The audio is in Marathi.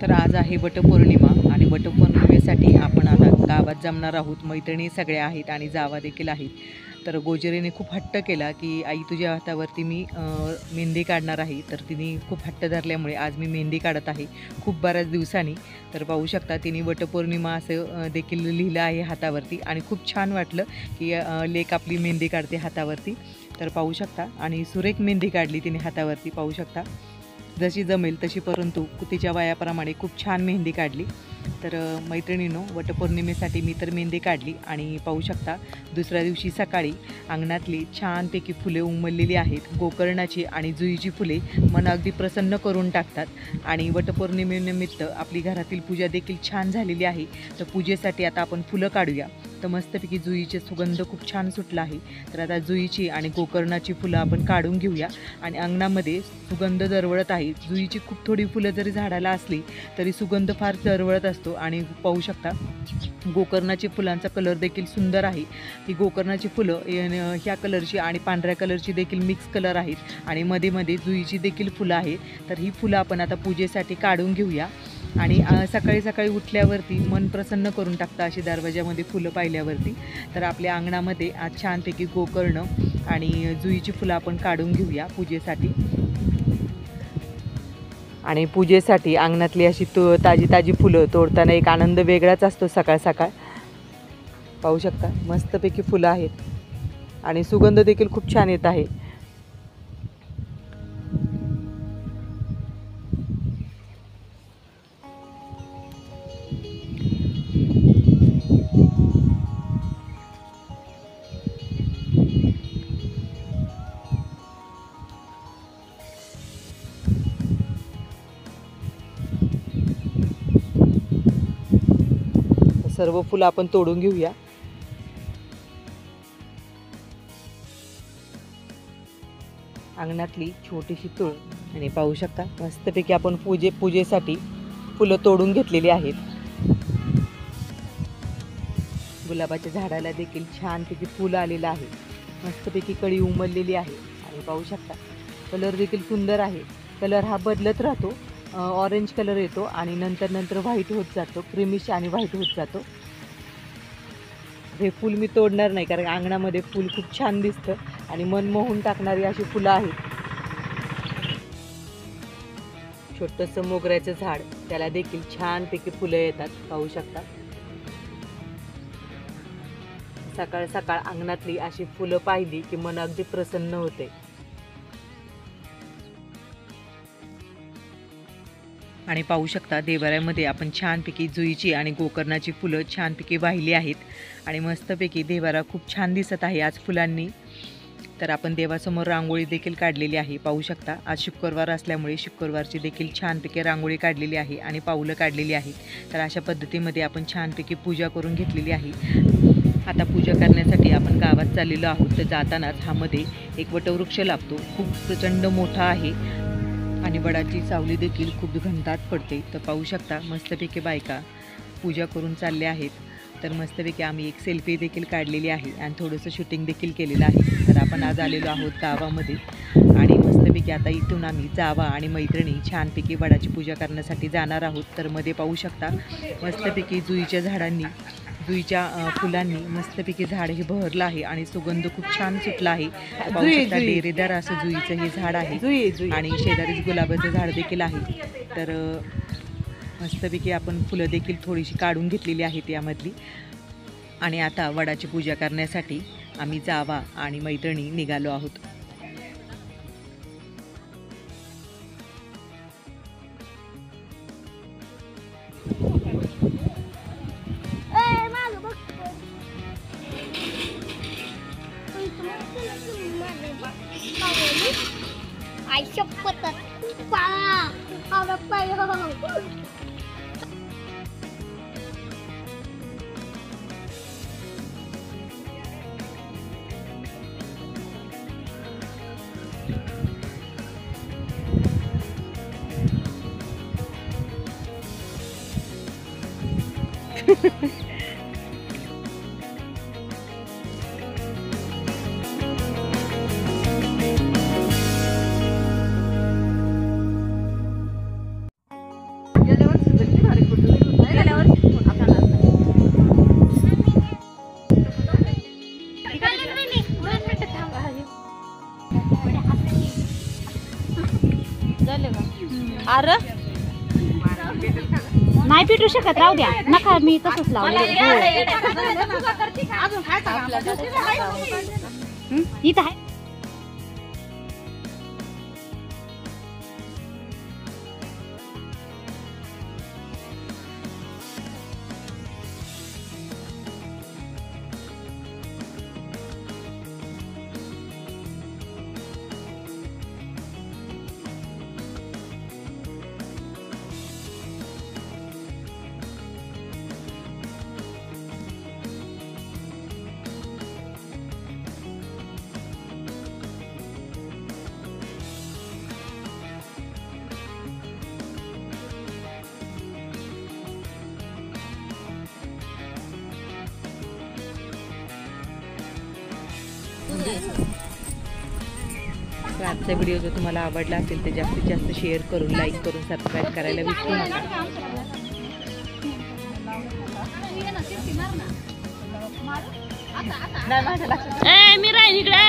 तर आज आहे वटपौर्णिमा आणि वटपौर्णिमेसाठी आपण आता गावात जमणार आहोत। मैत्रिणी सगळ्या आहेत आणि जावा देखील आहेत। तर गोजरीने खूप हट्ट केला की आई तुझ्या हातावरती मी मेहंदी काढणार आहे। तर तिने खूप हट्ट धरल्यामुळे आज मी मेहंदी काढत आहे खूप बऱ्याच दिवसांनी। तर पाहू शकता तिने वटपौर्णिमा असं देखील लिहिलं आहे हातावरती आणि खूप छान वाटलं की लेक आपली मेहंदी काढते हातावरती। तर पाहू शकता आणि सुरेख मेहंदी काढली तिने हातावरती, पाहू शकता जशी जमेल तशी, परंतु तिच्या वयाप्रमाणे खूप छान मेहंदी काढली। तर मैत्रिणींनो, वटपौर्णिमेसाठी मी तर मेहंदी काढली आणि पाहू शकता दुसऱ्या दिवशी सकाळी अंगणातली छानपैकी फुले उमललेली आहेत। गोकर्णाची आणि जुईची फुले मन अगदी प्रसन्न करून टाकतात आणि वटपौर्णिमेनिमित्त आपली घरातील पूजा देखील छान झालेली आहे। तर पूजेसाठी आता आपण फुलं काढूया। तर मस्तपैकी जुईचे सुगंध खूप छान सुटला आहे। तर आता जुईची आणि गोकर्णाची फुलं आपण काढून घेऊया आणि अंगणामध्ये सुगंध दरवळत आहे। जुईची खूप थोडी फुलं जरी झाडाला असली तरी सुगंध फार दरवळत असतो आणि पाहू शकता गोकर्णाची फुलांचा कलर देखील सुंदर आहे। ही गोकर्णाची फुलं ह्या कलरची आणि पांढऱ्या कलरची देखील मिक्स कलर आहेत आणि मध्ये मध्ये जुईची देखील फुलं आहेत। तर ही फुलं आपण आता पूजेसाठी काढून घेऊया आणि सकाळी सकाळी उठल्यावरती मन प्रसन्न करून टाकतं अशी दरवाजामध्ये फुलं पाहिल्यावरती। तर आपल्या अंगणामध्ये आज छानपैकी गोकर्ण आणि जुईची फुलं आपण काढून घेऊया पूजेसाठी। आणि पूजेसाठी अंगणातली अशी ताजी ताजी फुलं तोडताना एक आनंद वेगळाच असतो सकाळ सकाळ। पाहू शकता मस्तपैकी फुलं आहेत आणि सुगंध देखील खूप छान येत आहे। सर्व फुलं आपण तोडून घेऊया। अंगणातली छोटीशी तुळ आणि पाहू शकता मस्तपैकी आपण पूजेसाठी फुलं तोडून घेतलेली आहेत। गुलाबाच्या झाडाला देखील छानपैकी फुलं आलेलं आहे, मस्तपैकी कळी उमललेली आहे आणि पाहू शकता कलर देखील सुंदर आहे। कलर हा बदलत राहतो, ऑरेंज कलर येतो आणि नंतर व्हाईट होत जातो, क्रीमिश आणि व्हाईट होत जातो। हे फूल मी तोडणार नाही कारण अंगणामध्ये फूल खूप छान दिसतं आणि मन मोहून टाकणारी अशी फुलं आहेत। छोटंसं मोगऱ्याचं झाड, त्याला देखील छानपैकी फुलं येतात, पाहू शकता। सकाळ सकाळ अंगणातली अशी फुलं पाहिली की मन अगदी प्रसन्न होते। आणि पाहू शकता देवाऱ्यामध्ये आपण छानपैकी जुईची आणि गोकर्णाची फुलं छानपैकी वाहिली आहेत आणि मस्तपैकी देवारा खूप छान दिसत आहे आज फुलांनी। तर आपण देवासमोर रांगोळी देखील काढलेली आहे, पाहू शकता। आज शुक्रवार असल्यामुळे शुक्रवारची देखील छानपैकी रांगोळी काढलेली आहे आणि पाऊलं काढलेली आहेत। तर अशा पद्धतीमध्ये आपण छानपैकी पूजा करून घेतलेली आहे। आता पूजा करण्यासाठी आपण गावात चाललेलो आहोत। तर जातानाच हा मध्ये एक वटवृक्ष लागतो, खूप प्रचंड मोठा आहे आणि वडाची सावली देखील खूप घनदाट पडते। तर पाहू शकता मस्तपैकी बायका पूजा करून चालल्या आहेत। तर मस्तपैकी आम्ही एक सेल्फी देखील काढलेली आहे आणि थोडंसं शूटिंग देखील केलेलं आहे। तर आपण आज आलेलो आहोत गावामध्ये आणि मस्तपैकी आता इथून आम्ही जावा आणि मैत्रिणी छानपैकी वडाची पूजा करण्यासाठी जाणार आहोत। तर मध्ये पाहू शकता मस्तपैकी जुईच्या फुलांनी मस्तपैकी झाड हे बहरलं आहे आणि सुगंध खूप छान सुटला आहे। पाहू शकता डेरेदार असं जुईचं हे झाड आहे आणि शेजारीच गुलाबाचं झाड देखील आहे। तर मस्तपैकी आपण फुलं देखील थोडीशी काढून घेतलेली आहेत यामधली आणि आता वडाची पूजा करण्यासाठी आम्ही जावा आणि मैत्रिणी निघालो आहोत। आई शपथ अरे नाही पिटू शकत, राहू द्या नका, मी तसंच लावलं इथं आहे. तर आजचा व्हिडिओ जर तुम्हाला आवडला असेल तर जास्तीत जास्त शेअर करून, लाईक करून, सबस्क्राईब करायला विसरू नका. मी राहीन इकडे.